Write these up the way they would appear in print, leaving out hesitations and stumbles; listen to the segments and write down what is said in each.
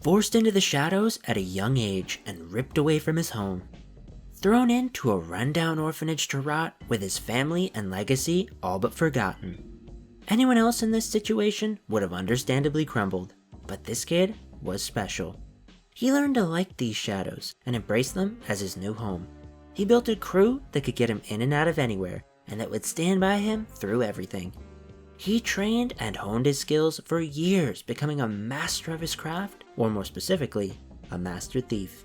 forced into the shadows at a young age and ripped away from his home. Thrown into a rundown orphanage to rot with his family and legacy all but forgotten. Anyone else in this situation would have understandably crumbled, but this kid was special. He learned to like these shadows and embrace them as his new home. He built a crew that could get him in and out of anywhere and that would stand by him through everything. He trained and honed his skills for years, becoming a master of his craft, or more specifically, a master thief.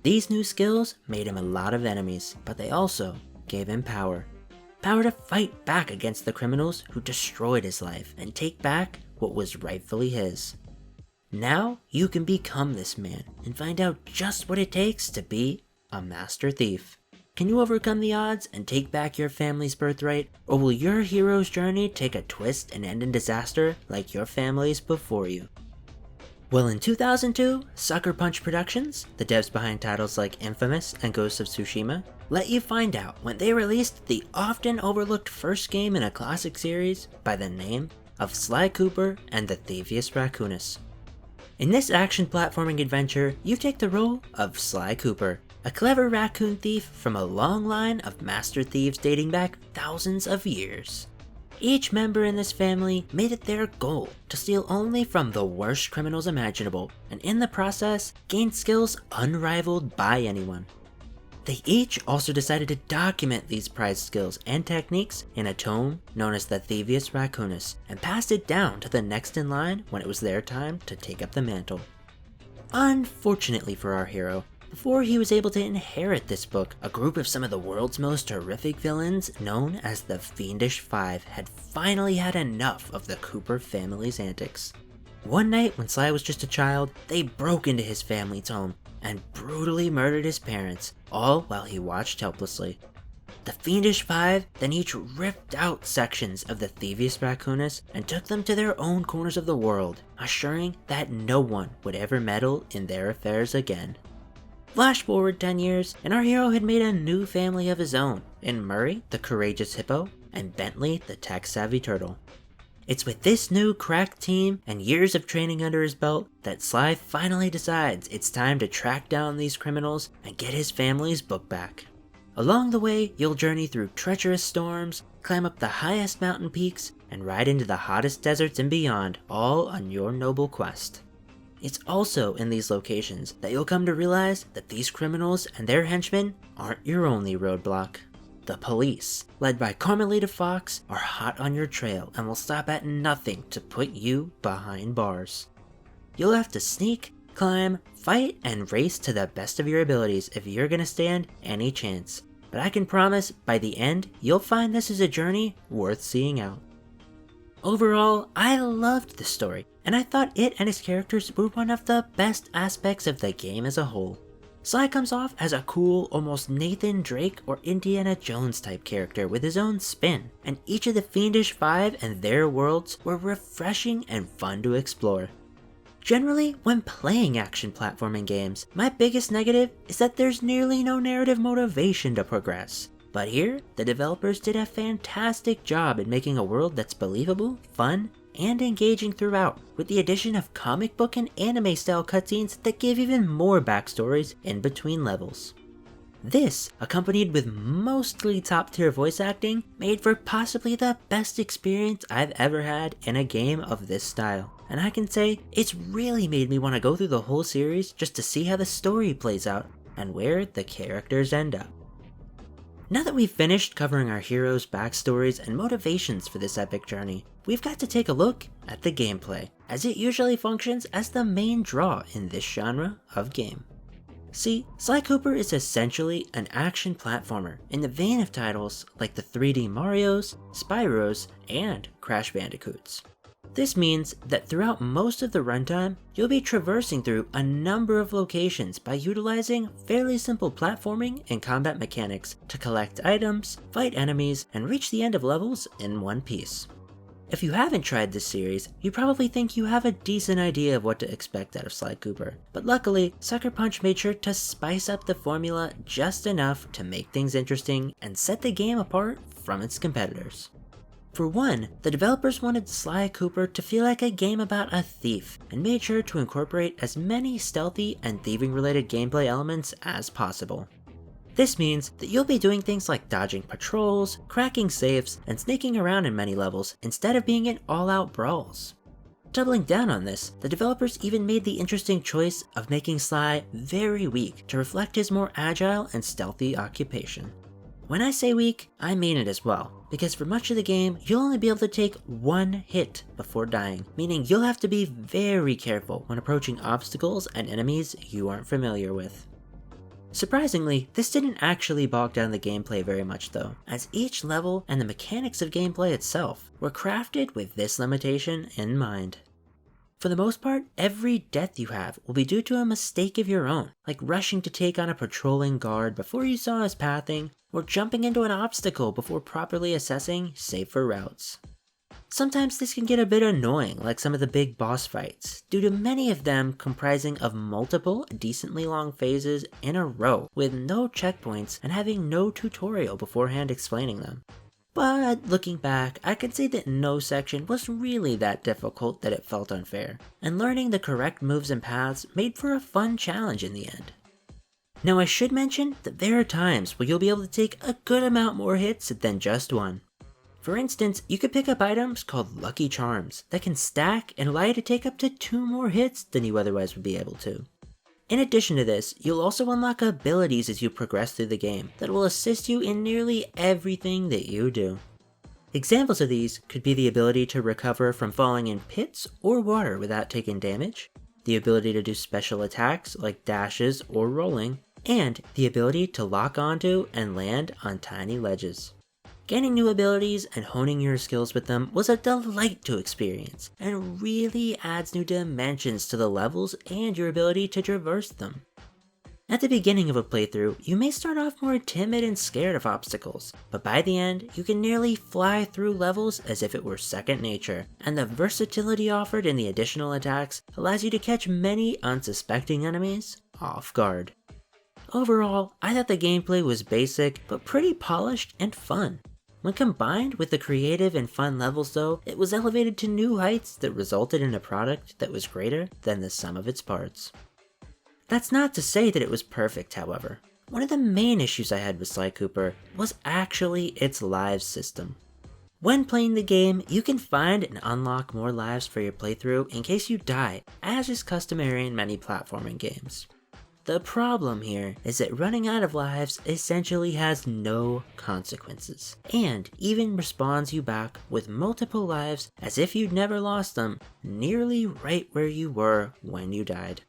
These new skills made him a lot of enemies, but they also gave him power. Power to fight back against the criminals who destroyed his life and take back what was rightfully his. Now you can become this man and find out just what it takes to be a master thief. Can you overcome the odds and take back your family's birthright, or will your hero's journey take a twist and end in disaster like your family's before you? Well, in 2002, Sucker Punch Productions, the devs behind titles like Infamous and Ghost of Tsushima, let you find out when they released the often overlooked first game in a classic series by the name of Sly Cooper and the Thievious Raccoonus. In this action platforming adventure, you take the role of Sly Cooper, a clever raccoon thief from a long line of master thieves dating back thousands of years. Each member in this family made it their goal to steal only from the worst criminals imaginable, and in the process, gained skills unrivaled by anyone. They each also decided to document these prized skills and techniques in a tome known as the Thievious Raccoonus, and passed it down to the next in line when it was their time to take up the mantle. Unfortunately for our hero, before he was able to inherit this book, a group of some of the world's most horrific villains, known as the Fiendish Five, had finally had enough of the Cooper family's antics. One night when Sly was just a child, they broke into his family's home and brutally murdered his parents, all while he watched helplessly. The Fiendish Five then each ripped out sections of the Thievious Raccoonus and took them to their own corners of the world, assuring that no one would ever meddle in their affairs again. Flash forward 10 years, and our hero had made a new family of his own, in Murray, the courageous hippo, and Bentley, the tech-savvy turtle. It's with this new crack team and years of training under his belt that Sly finally decides it's time to track down these criminals and get his family's book back. Along the way, you'll journey through treacherous storms, climb up the highest mountain peaks, and ride into the hottest deserts and beyond, all on your noble quest. It's also in these locations that you'll come to realize that these criminals and their henchmen aren't your only roadblock. The police, led by Carmelita Fox, are hot on your trail and will stop at nothing to put you behind bars. You'll have to sneak, climb, fight, and race to the best of your abilities if you're gonna stand any chance. But I can promise, by the end, you'll find this is a journey worth seeing out. Overall, I loved the story, and I thought it and its characters were one of the best aspects of the game as a whole. Sly comes off as a cool, almost Nathan Drake or Indiana Jones type character with his own spin, and each of the Fiendish Five and their worlds were refreshing and fun to explore. Generally, when playing action platforming games, my biggest negative is that there's nearly no narrative motivation to progress. But here, the developers did a fantastic job in making a world that's believable, fun, and engaging throughout, with the addition of comic book and anime style cutscenes that give even more backstories in between levels. This, accompanied with mostly top tier voice acting, made for possibly the best experience I've ever had in a game of this style. And I can say, it's really made me want to go through the whole series just to see how the story plays out, and where the characters end up. Now that we've finished covering our heroes' backstories and motivations for this epic journey, we've got to take a look at the gameplay, as it usually functions as the main draw in this genre of game. See, Sly Cooper is essentially an action platformer in the vein of titles like the 3D Marios, Spyros, and Crash Bandicoots. This means that throughout most of the runtime, you'll be traversing through a number of locations by utilizing fairly simple platforming and combat mechanics to collect items, fight enemies, and reach the end of levels in one piece. If you haven't tried this series, you probably think you have a decent idea of what to expect out of Sly Cooper, but luckily, Sucker Punch made sure to spice up the formula just enough to make things interesting and set the game apart from its competitors. For one, the developers wanted Sly Cooper to feel like a game about a thief, and made sure to incorporate as many stealthy and thieving related gameplay elements as possible. This means that you'll be doing things like dodging patrols, cracking safes, and sneaking around in many levels instead of being in all-out brawls. Doubling down on this, the developers even made the interesting choice of making Sly very weak to reflect his more agile and stealthy occupation. When I say weak, I mean it as well, because for much of the game, you'll only be able to take one hit before dying, meaning you'll have to be very careful when approaching obstacles and enemies you aren't familiar with. Surprisingly, this didn't actually bog down the gameplay very much though, as each level and the mechanics of gameplay itself were crafted with this limitation in mind. For the most part, every death you have will be due to a mistake of your own, like rushing to take on a patrolling guard before you saw his pathing, or jumping into an obstacle before properly assessing safer routes. Sometimes this can get a bit annoying, like some of the big boss fights, due to many of them comprising of multiple decently long phases in a row with no checkpoints and having no tutorial beforehand explaining them. But looking back, I can say that no section was really that difficult that it felt unfair, and learning the correct moves and paths made for a fun challenge in the end. Now I should mention that there are times where you'll be able to take a good amount more hits than just one. For instance, you could pick up items called Lucky Charms that can stack and allow you to take up to 2 more hits than you otherwise would be able to. In addition to this, you'll also unlock abilities as you progress through the game that will assist you in nearly everything that you do. Examples of these could be the ability to recover from falling in pits or water without taking damage, the ability to do special attacks like dashes or rolling, and the ability to lock onto and land on tiny ledges. Gaining new abilities and honing your skills with them was a delight to experience, and really adds new dimensions to the levels and your ability to traverse them. At the beginning of a playthrough, you may start off more timid and scared of obstacles, but by the end, you can nearly fly through levels as if it were second nature, and the versatility offered in the additional attacks allows you to catch many unsuspecting enemies off guard. Overall, I thought the gameplay was basic, but pretty polished and fun. When combined with the creative and fun levels though, it was elevated to new heights that resulted in a product that was greater than the sum of its parts. That's not to say that it was perfect, however. One of the main issues I had with Sly Cooper was actually its lives system. When playing the game, you can find and unlock more lives for your playthrough in case you die, as is customary in many platforming games. The problem here is that running out of lives essentially has no consequences, and even respawns you back with multiple lives as if you'd never lost them, nearly right where you were when you died.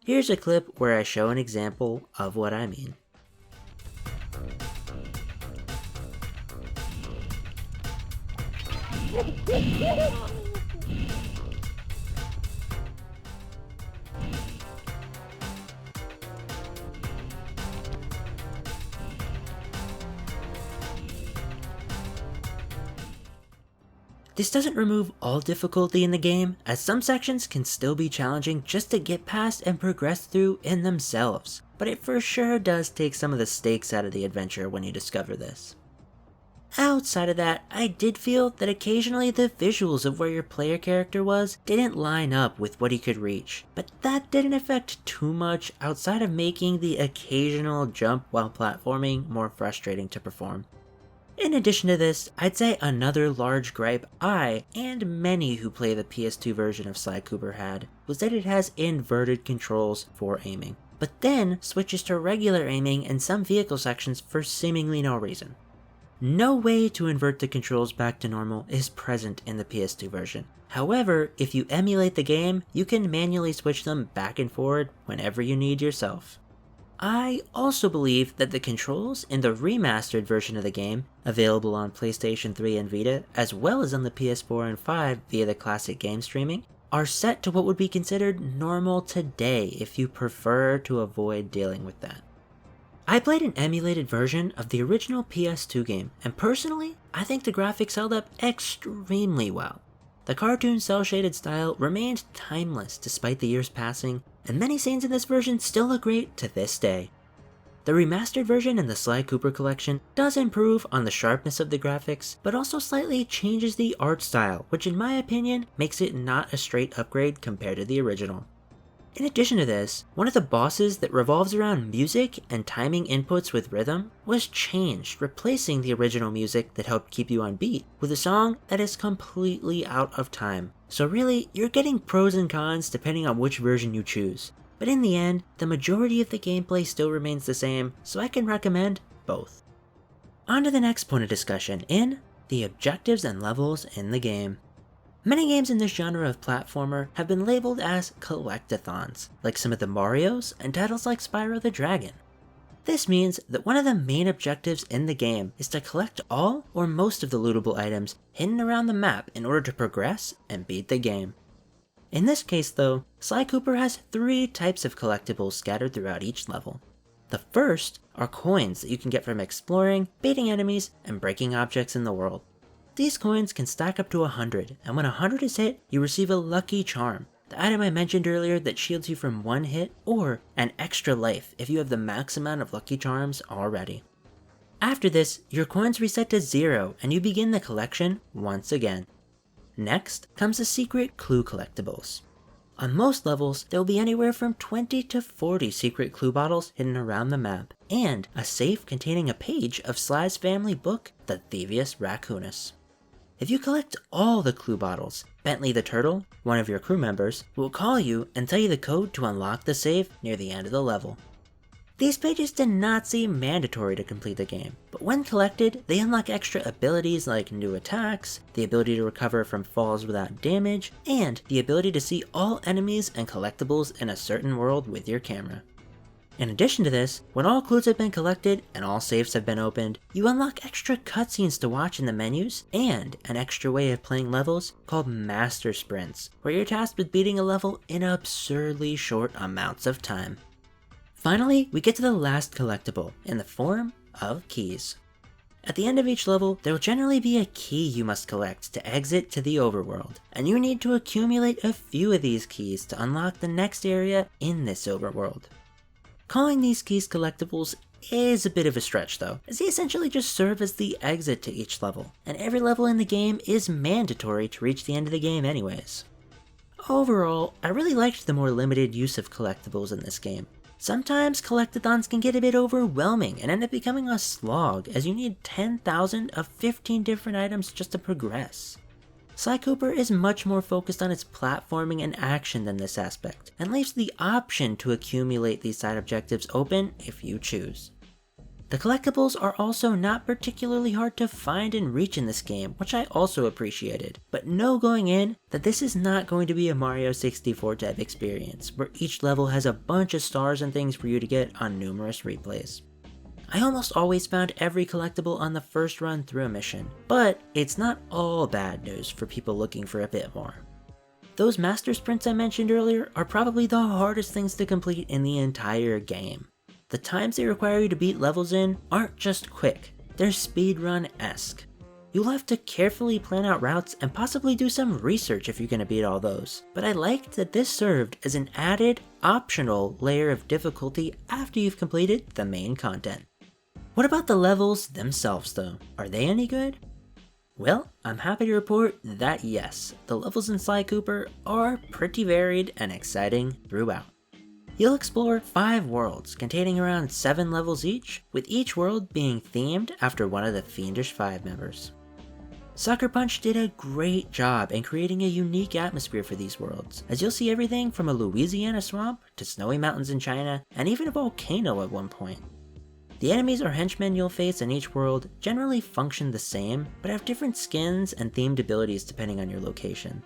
Here's a clip where I show an example of what I mean. This doesn't remove all difficulty in the game, as some sections can still be challenging just to get past and progress through in themselves, but it for sure does take some of the stakes out of the adventure when you discover this. Outside of that, I did feel that occasionally the visuals of where your player character was didn't line up with what he could reach, but that didn't affect too much outside of making the occasional jump while platforming more frustrating to perform. In addition to this, I'd say another large gripe I, and many who play the PS2 version of Sly Cooper had, was that it has inverted controls for aiming, but then switches to regular aiming in some vehicle sections for seemingly no reason. No way to invert the controls back to normal is present in the PS2 version. However, if you emulate the game, you can manually switch them back and forward whenever you need yourself. I also believe that the controls in the remastered version of the game, available on PlayStation 3 and Vita, as well as on the PS4 and 5 via the classic game streaming, are set to what would be considered normal today if you prefer to avoid dealing with that. I played an emulated version of the original PS2 game, and personally, I think the graphics held up extremely well. The cartoon cel-shaded style remained timeless despite the years passing, and many scenes in this version still look great to this day. The remastered version in the Sly Cooper collection does improve on the sharpness of the graphics, but also slightly changes the art style, which in my opinion makes it not a straight upgrade compared to the original. In addition to this, one of the bosses that revolves around music and timing inputs with rhythm was changed, replacing the original music that helped keep you on beat with a song that is completely out of time. So really, you're getting pros and cons depending on which version you choose. But in the end, the majority of the gameplay still remains the same, so I can recommend both. On to the next point of discussion in the objectives and levels in the game. Many games in this genre of platformer have been labeled as collectathons, like some of the Marios and titles like Spyro the Dragon. This means that one of the main objectives in the game is to collect all or most of the lootable items hidden around the map in order to progress and beat the game. In this case though, Sly Cooper has 3 types of collectibles scattered throughout each level. The first are coins that you can get from exploring, beating enemies, and breaking objects in the world. These coins can stack up to 100, and when 100 is hit, you receive a lucky charm, the item I mentioned earlier that shields you from 1 hit, or an extra life if you have the max amount of lucky charms already. After this, your coins reset to 0 and you begin the collection once again. Next comes the secret clue collectibles. On most levels, there will be anywhere from 20 to 40 secret clue bottles hidden around the map, and a safe containing a page of Sly's family book, the Thievious Raccoonus. If you collect all the clue bottles, Bentley the Turtle, one of your crew members, will call you and tell you the code to unlock the safe near the end of the level. These pages do not seem mandatory to complete the game, but when collected, they unlock extra abilities like new attacks, the ability to recover from falls without damage, and the ability to see all enemies and collectibles in a certain world with your camera. In addition to this, when all clues have been collected and all safes have been opened, you unlock extra cutscenes to watch in the menus and an extra way of playing levels called Master Sprints, where you're tasked with beating a level in absurdly short amounts of time. Finally, we get to the last collectible, in the form of keys. At the end of each level, there will generally be a key you must collect to exit to the overworld, and you need to accumulate a few of these keys to unlock the next area in this overworld. Calling these keys collectibles is a bit of a stretch though, as they essentially just serve as the exit to each level, and every level in the game is mandatory to reach the end of the game anyways. Overall, I really liked the more limited use of collectibles in this game. Sometimes collectathons can get a bit overwhelming and end up becoming a slog, as you need 10,000 of 15 different items just to progress. Sly Cooper is much more focused on its platforming and action than this aspect, and leaves the option to accumulate these side objectives open if you choose. The collectibles are also not particularly hard to find and reach in this game, which I also appreciated, but know going in that this is not going to be a Mario 64 type experience, where each level has a bunch of stars and things for you to get on numerous replays. I almost always found every collectible on the first run through a mission, but it's not all bad news for people looking for a bit more. Those master sprints I mentioned earlier are probably the hardest things to complete in the entire game. The times they require you to beat levels in aren't just quick, they're speedrun-esque. You'll have to carefully plan out routes and possibly do some research if you're going to beat all those, but I liked that this served as an added, optional layer of difficulty after you've completed the main content. What about the levels themselves though? Are they any good? Well, I'm happy to report that yes, the levels in Sly Cooper are pretty varied and exciting throughout. You'll explore 5 worlds containing around 7 levels each, with each world being themed after one of the Fiendish 5 members. Sucker Punch did a great job in creating a unique atmosphere for these worlds, as you'll see everything from a Louisiana swamp to snowy mountains in China, and even a volcano at one point. The enemies or henchmen you'll face in each world generally function the same, but have different skins and themed abilities depending on your location.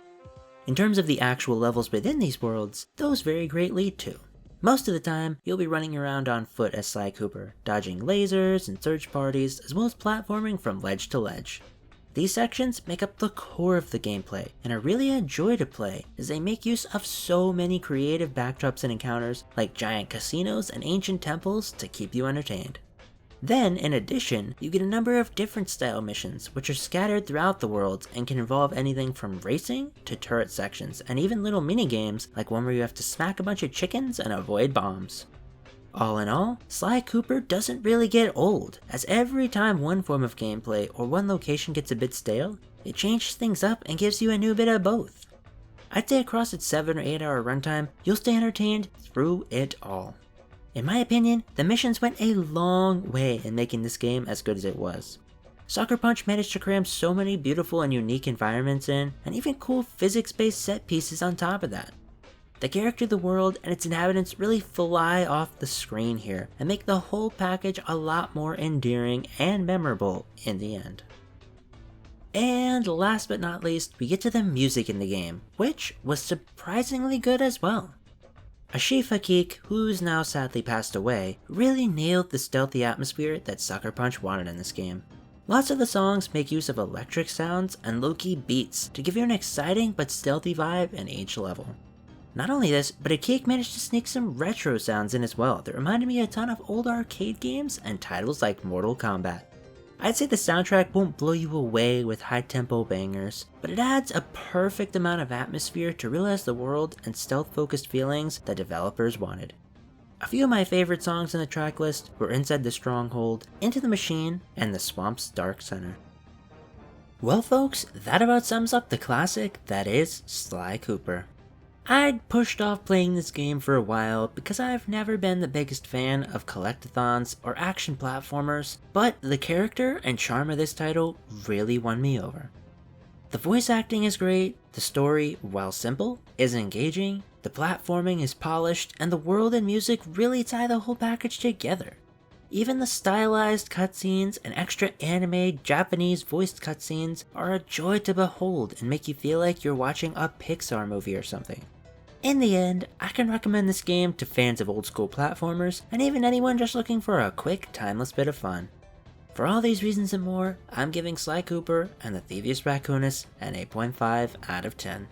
In terms of the actual levels within these worlds, those vary greatly too. Most of the time, you'll be running around on foot as Sly Cooper, dodging lasers and search parties, as well as platforming from ledge to ledge. These sections make up the core of the gameplay, and are really a joy to play, as they make use of so many creative backdrops and encounters, like giant casinos and ancient temples, to keep you entertained. Then, in addition, you get a number of different style missions, which are scattered throughout the world and can involve anything from racing to turret sections, and even little mini games like one where you have to smack a bunch of chickens and avoid bombs. All in all, Sly Cooper doesn't really get old, as every time one form of gameplay or one location gets a bit stale, it changes things up and gives you a new bit of both. I'd say across its 7 or 8 hour runtime, you'll stay entertained through it all. In my opinion, the missions went a long way in making this game as good as it was. Sucker Punch managed to cram so many beautiful and unique environments in, and even cool physics-based set pieces on top of that. The character of the world and its inhabitants really fly off the screen here, and make the whole package a lot more endearing and memorable in the end. And last but not least, we get to the music in the game, which was surprisingly good as well. Ashif Hakik, who's now sadly passed away, really nailed the stealthy atmosphere that Sucker Punch wanted in this game. Lots of the songs make use of electric sounds and low-key beats to give you an exciting but stealthy vibe and age level. Not only this, but Hakik managed to sneak some retro sounds in as well that reminded me a ton of old arcade games and titles like Mortal Kombat. I'd say the soundtrack won't blow you away with high-tempo bangers, but it adds a perfect amount of atmosphere to realize the world and stealth-focused feelings that developers wanted. A few of my favorite songs in the track list were Inside the Stronghold, Into the Machine, and The Swamp's Dark Center. Well folks, that about sums up the classic that is Sly Cooper. I'd pushed off playing this game for a while because I've never been the biggest fan of collectathons or action platformers, but the character and charm of this title really won me over. The voice acting is great, the story, while simple, is engaging, the platforming is polished, and the world and music really tie the whole package together. Even the stylized cutscenes and extra anime Japanese voiced cutscenes are a joy to behold and make you feel like you're watching a Pixar movie or something. In the end, I can recommend this game to fans of old school platformers and even anyone just looking for a quick, timeless bit of fun. For all these reasons and more, I'm giving Sly Cooper and the Thievious Raccoonus an 8.5 out of 10.